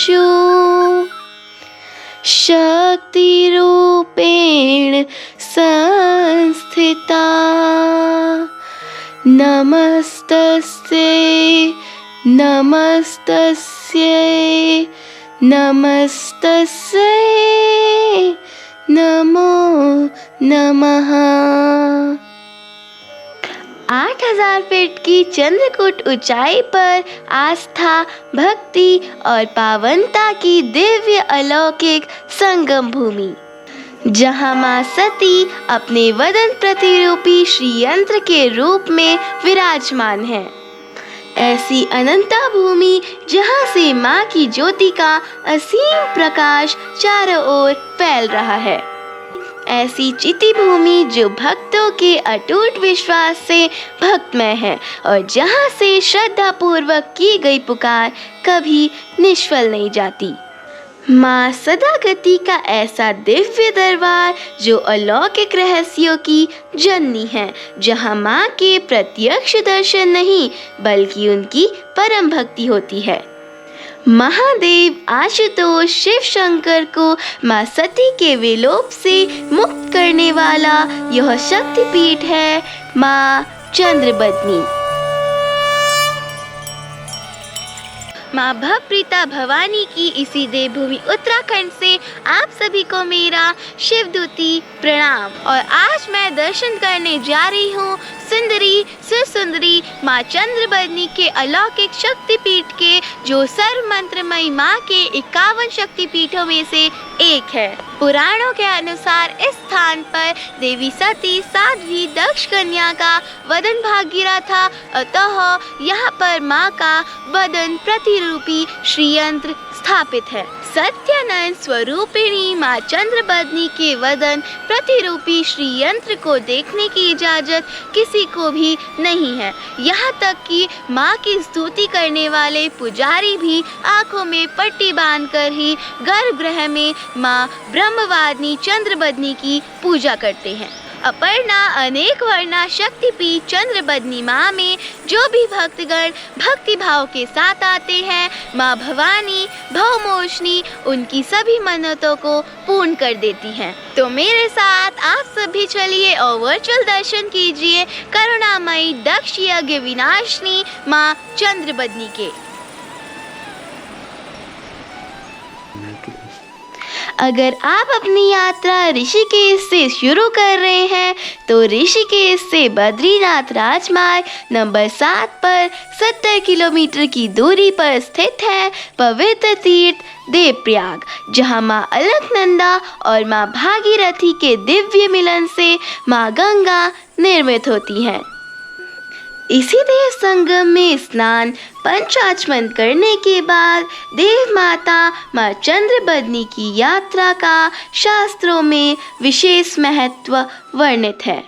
तेषु शक्तिरूपेण संस्थिता। नमस्तस्यै नमस्तस्यै नमस्तस्यै नमो नमः। 8000 फीट की चंद्रकूट ऊंचाई पर आस्था, भक्ति और पावनता की दिव्य अलौकिक संगम भूमि, जहाँ माँ सती अपने वदन प्रतिरूपी श्री यंत्र के रूप में विराजमान है। ऐसी अनंता भूमि जहाँ से माँ की ज्योति का असीम प्रकाश चारों ओर फैल रहा है। ऐसी चिति भूमि जो भक्तों के अटूट विश्वास से भक्तमय है और जहाँ से श्रद्धा पूर्वक की गई पुकार कभी निष्फल नहीं जाती। माँ सदागति का ऐसा दिव्य दरबार जो अलौकिक रहस्यों की जननी है, जहाँ माँ के प्रत्यक्ष दर्शन नहीं बल्कि उनकी परम भक्ति होती है। महादेव आशुतोष शिव शंकर को माँ सती के विलोप से मुक्त करने वाला यह शक्तिपीठ है माँ चंद्रबदनी। माँ भवप्रीता भवानी की इसी देवभूमि उत्तराखंड से आप सभी को मेरा शिवदूती प्रणाम। और आज मैं दर्शन करने जा रही हूँ सुंदरी सुंदरी माँ चंद्रबदनी के अलौकिक शक्तिपीठ के, जो सर्व मंत्रमयी माँ के 51 शक्तिपीठों में से एक है। पुराणों के अनुसार इस स्थान पर देवी सती साध्वी दक्ष कन्या का वदन भाग गिरा था, अतः यहाँ पर माँ का वदन प्रतिरूपी श्री यंत्र स्थापित है। सत्यानंद स्वरूपिणी माँ चंद्रबदनी के वदन प्रतिरूपी श्री यंत्र को देखने की इजाजत किसी को भी नहीं है। यहाँ तक कि माँ की स्तुति करने वाले पुजारी भी आंखों में पट्टी बांधकर ही गर्भगृह में माँ ब्रह्मवादिनी चंद्रबदनी की पूजा करते हैं। अपर्णा अनेक वर्णा शक्तिपीठ चंद्रबदनी माँ में जो भी भक्तगण भक्ति भाव के साथ आते हैं, माँ भवानी भवमोचनी उनकी सभी मन्नतों को पूर्ण कर देती हैं। तो मेरे साथ आप सभी चलिए और वर्चुअल दर्शन कीजिए करुणामयी दक्ष यज्ञ विनाशिनी माँ चंद्रबदनी के। अगर आप अपनी यात्रा ऋषिकेश से शुरू कर रहे हैं तो ऋषिकेश से बद्रीनाथ राजमार्ग नंबर 7 पर 70 किलोमीटर की दूरी पर स्थित है पवित्र तीर्थ देवप्रयाग, जहां मां अलकनंदा और मां भागीरथी के दिव्य मिलन से मां गंगा निर्मित होती हैं। इसी देव संगम में स्नान पंचाचमन करने के बाद देव माता माँ चंद्रबदनी की यात्रा का शास्त्रों में विशेष महत्व वर्णित है।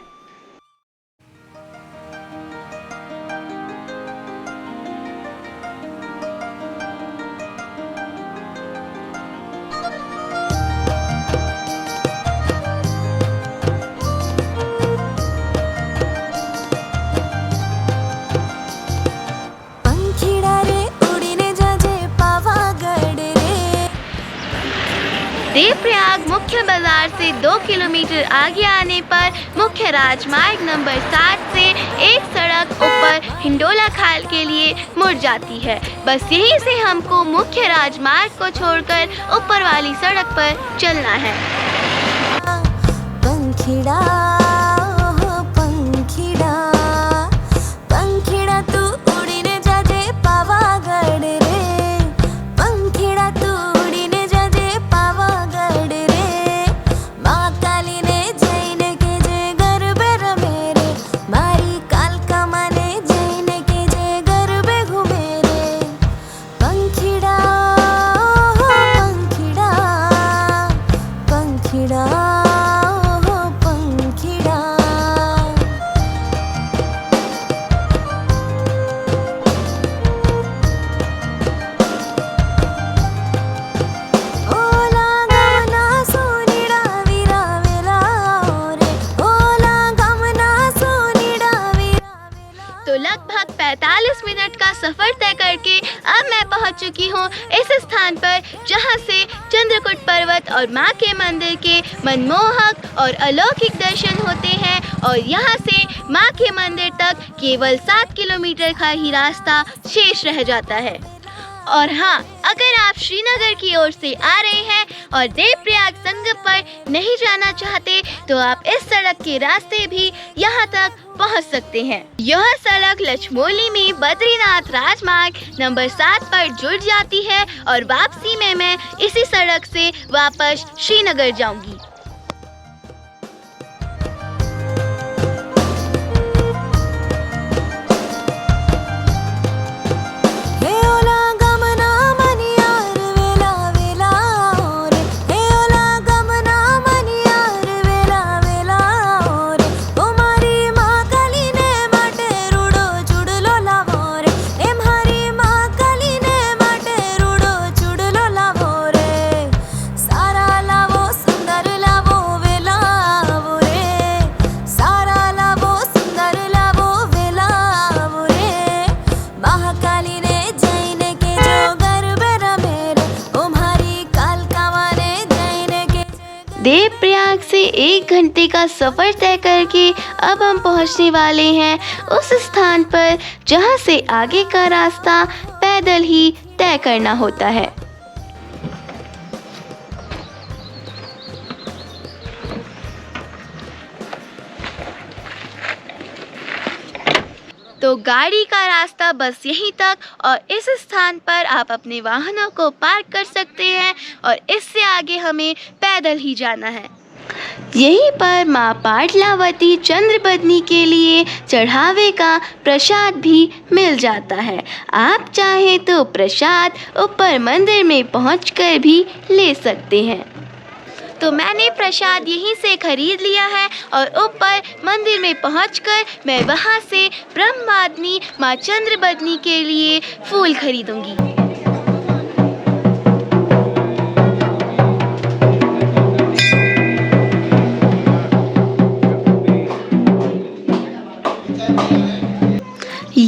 देवप्रयाग मुख्य बाजार से 2 किलोमीटर आगे आने पर मुख्य राजमार्ग नंबर 7 से एक सड़क ऊपर हिंडोला खाल के लिए मुड़ जाती है। बस यहीं से हमको मुख्य राजमार्ग को छोड़कर ऊपर वाली सड़क पर चलना है। पंखीड़ा पंखीड़ा पंखीड़ा तू उड़ीने जाजे पावागढ़ रे, पंखीड़ा तू उड़ीने जाजे पावागढ़ रे, माँ काली ने जैन के जे गरबे रमे रे, मारी कालका माने जैन के जे गरबे घूमे रे, पंखीड़ा पंखीड़ा पंखीड़ा पंखीड़ा। 40 मिनट का सफर तय करके अब मैं पहुंच चुकी हूं इस स्थान पर जहां से चंद्रकूट पर्वत और मां के मंदिर के मनमोहक और अलौकिक दर्शन होते हैं। और यहां से मां के मंदिर तक केवल 7 किलोमीटर का ही रास्ता शेष रह जाता है। और हाँ, अगर आप श्रीनगर की ओर से आ रहे हैं और देवप्रयाग संगम पर नहीं जाना चाहते तो आप इस सड़क के रास्ते भी यहाँ तक पहुँच सकते हैं। यह सड़क लचमोली में बद्रीनाथ राजमार्ग नंबर 7 पर जुड़ जाती है और वापसी में मैं इसी सड़क से वापस श्रीनगर जाऊंगी। देवप्रयाग से 1 घंटे का सफ़र तय करके अब हम पहुंचने वाले हैं उस स्थान पर जहां से आगे का रास्ता पैदल ही तय करना होता है। तो गाड़ी का रास्ता बस यहीं तक और इस स्थान पर आप अपने वाहनों को पार्क कर सकते हैं और इससे आगे हमें पैदल ही जाना है। यहीं पर माँ पाटलावती चंद्रबदनी के लिए चढ़ावे का प्रसाद भी मिल जाता है। आप चाहें तो प्रसाद ऊपर मंदिर में पहुंचकर भी ले सकते हैं। तो मैंने प्रसाद यहीं से खरीद लिया है और ऊपर मंदिर में पहुंचकर मैं वहां से ब्रह्मवादिनी माँ चंद्रबदनी के लिए फूल खरीदूंगी।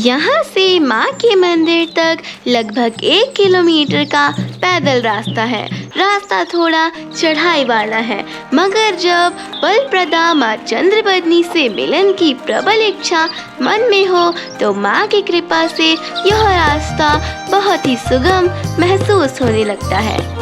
यहाँ से माँ के मंदिर तक लगभग 1 किलोमीटर का पैदल रास्ता है। रास्ता थोड़ा चढ़ाई वाला है, मगर जब बलप्रदा माँ चंद्रबदनी से मिलन की प्रबल इच्छा मन में हो तो माँ की कृपा से यह रास्ता बहुत ही सुगम महसूस होने लगता है।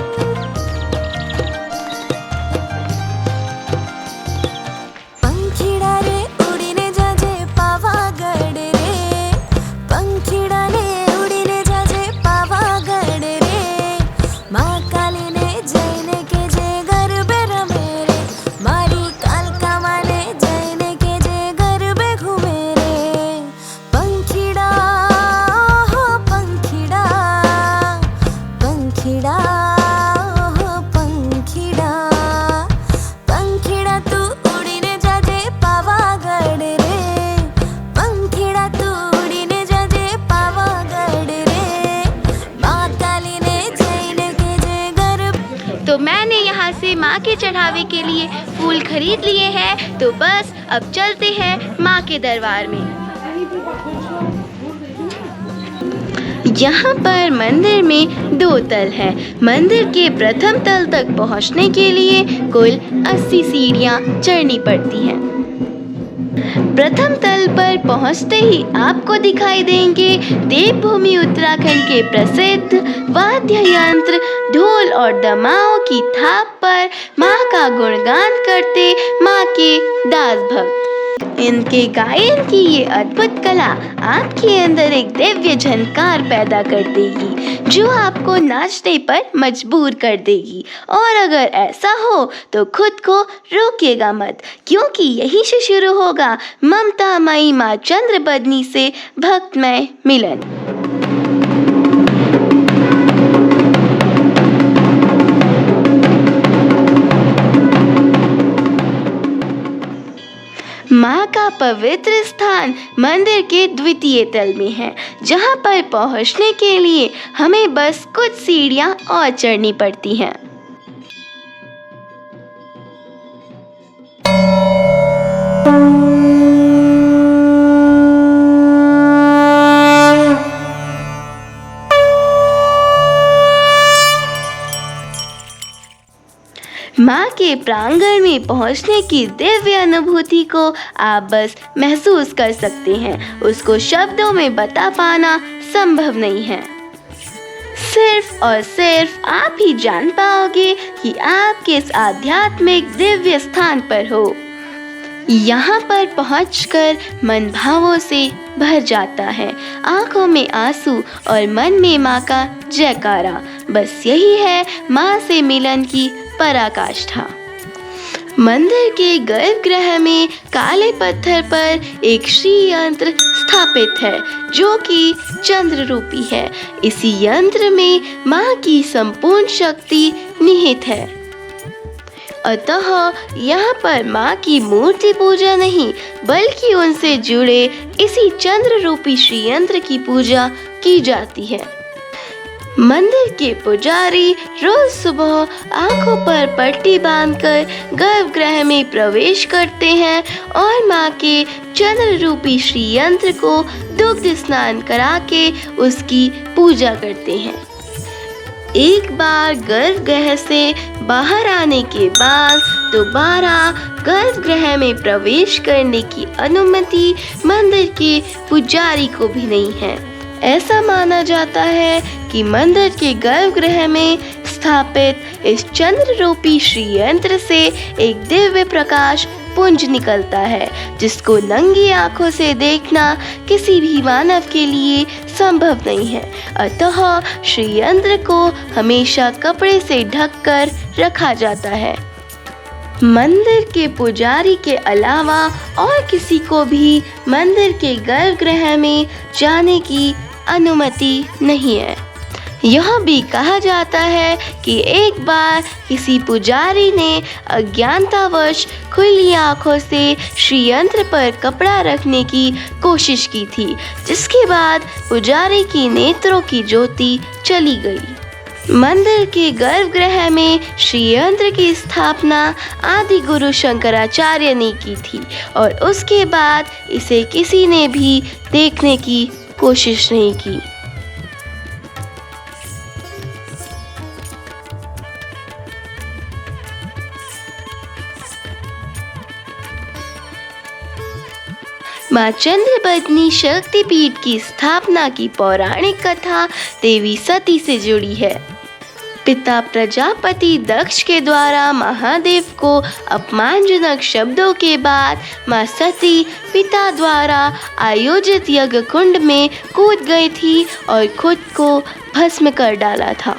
तो मैंने यहाँ से माँ के चढ़ावे के लिए फूल खरीद लिए हैं। तो बस अब चलते हैं माँ के दरबार में। यहाँ पर मंदिर में 2 तल है। मंदिर के प्रथम तल तक पहुँचने के लिए कुल 80 सीढ़ियाँ चढ़नी पड़ती हैं। प्रथम तल पर पहुंचते ही आपको दिखाई देंगे देवभूमि उत्तराखंड के प्रसिद्ध वाद्य यंत्र ढोल और दमाओं की थाप पर माँ का गुणगान करते माँ के दास भक्त। इनके गायन की ये अद्भुत कला आपके अंदर एक दिव्य झनकार पैदा कर देगी जो आपको नाचने पर मजबूर कर देगी। और अगर ऐसा हो तो खुद को रोकिएगा मत, क्योंकि यहीं से शुरू होगा ममतामयी माँ चंद्रबदनी से भक्तमय मिलन। माँ का पवित्र स्थान मंदिर के द्वितीय तल में है, जहाँ पर पहुँचने के लिए हमें बस कुछ सीढ़ियाँ और चढ़नी पड़ती हैं। के प्रांगण में पहुंचने की दिव्य अनुभूति को आप बस महसूस कर सकते हैं, उसको शब्दों में बता पाना संभव नहीं है। सिर्फ और सिर्फ आप ही जान पाओगे कि आप किस आध्यात्मिक दिव्य स्थान पर हो। यहाँ पर पहुंचकर मन भावों से भर जाता है, आंखों में आंसू और मन में माँ का जयकारा। बस यही है माँ से मिलन की पराकाष्ठा। मंदिर के गर्भगृह में काले पत्थर पर एक श्री यंत्र स्थापित है जो कि चंद्र रूपी है। इसी यंत्र में माँ की संपूर्ण शक्ति निहित है। अतः यहाँ पर माँ की मूर्ति पूजा नहीं बल्कि उनसे जुड़े इसी चंद्र रूपी श्री यंत्र की पूजा की जाती है। मंदिर के पुजारी रोज सुबह आंखों पर पट्टी बांधकर गर्भगृह में प्रवेश करते हैं और माँ के चंद्र रूपी श्री यंत्र को दुग्ध स्नान करा के उसकी पूजा करते हैं। एक बार गर्भगृह से बाहर आने के बाद दोबारा गर्भगृह में प्रवेश करने की अनुमति मंदिर के पुजारी को भी नहीं है। ऐसा माना जाता है कि मंदिर के गर्भगृह में स्थापित इस चंद्र रूपी श्री यंत्र से एक दिव्य प्रकाश पुंज निकलता है जिसको नंगी आंखों से देखना किसी भी मानव के लिए संभव नहीं है। अतः श्री यंत्र को हमेशा कपड़े से ढककर रखा जाता है। मंदिर के पुजारी के अलावा और किसी को भी मंदिर के गर्भगृह में जाने की अनुमति नहीं है। यह भी कहा जाता है कि एक बार किसी पुजारी ने अज्ञानतावश खुली आंखों से श्री यंत्र पर कपड़ा रखने की कोशिश की थी, जिसके बाद पुजारी की नेत्रों की ज्योति चली गई। मंदिर के गर्भगृह में श्री यंत्र की स्थापना आदि गुरु शंकराचार्य ने की थी और उसके बाद इसे किसी ने भी देखने की कोशिश नहीं की। माँ चंद्रबदनी शक्तिपीठ की स्थापना की पौराणिक कथा देवी सती से जुड़ी है। पिता प्रजापति दक्ष के द्वारा महादेव को अपमानजनक शब्दों के बाद माँ सती पिता द्वारा आयोजित यज्ञ कुंड में कूद गई थी और खुद को भस्म कर डाला था।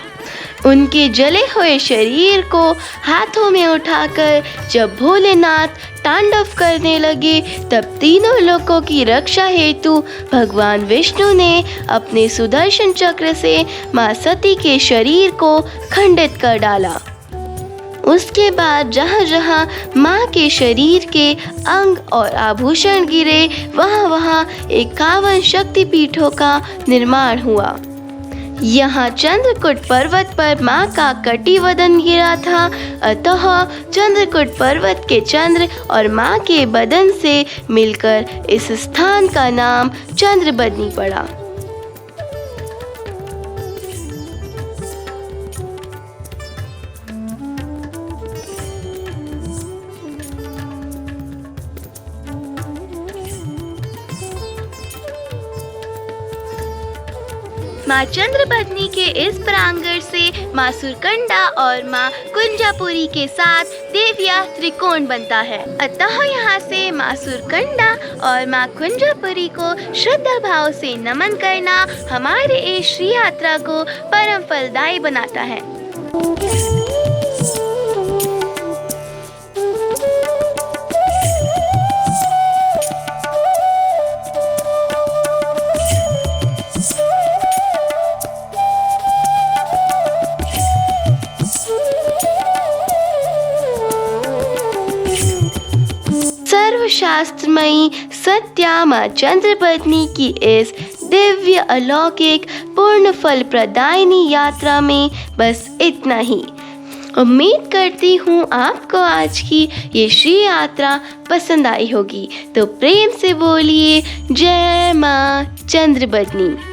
उनके जले हुए शरीर को हाथों में उठाकर जब भोलेनाथ तांडव करने लगे तब तीनों लोकों की रक्षा हेतु भगवान विष्णु ने अपने सुदर्शन चक्र से माँ सती के शरीर को खंडित कर डाला। उसके बाद जहाँ जहाँ माँ के शरीर के अंग और आभूषण गिरे वहाँ 51 शक्तिपीठों का निर्माण हुआ। यहाँ चंद्रकूट पर्वत पर माँ का कटिवदन गिरा था, अतः चंद्रकूट पर्वत के चंद्र और माँ के बदन से मिलकर इस स्थान का नाम चंद्रबदनी पड़ा। माँ चंद्रबदनी के इस प्रांगण से माँ सुरकंडा और माँ कुंजापुरी के साथ देविया त्रिकोण बनता है। अतः यहाँ से माँ सुरकंडा और माँ कुंजापुरी को श्रद्धा भाव से नमन करना हमारे इस श्री यात्रा को परम फलदायी बनाता है। शास्त्रमयी सत्या माँ चंद्रबदनी की इस दिव्य अलौकिक पूर्ण फल प्रदायिनी यात्रा में बस इतना ही। उम्मीद करती हूँ आपको आज की ये श्री यात्रा पसंद आई होगी। तो प्रेम से बोलिए जय माँ चंद्रबदनी।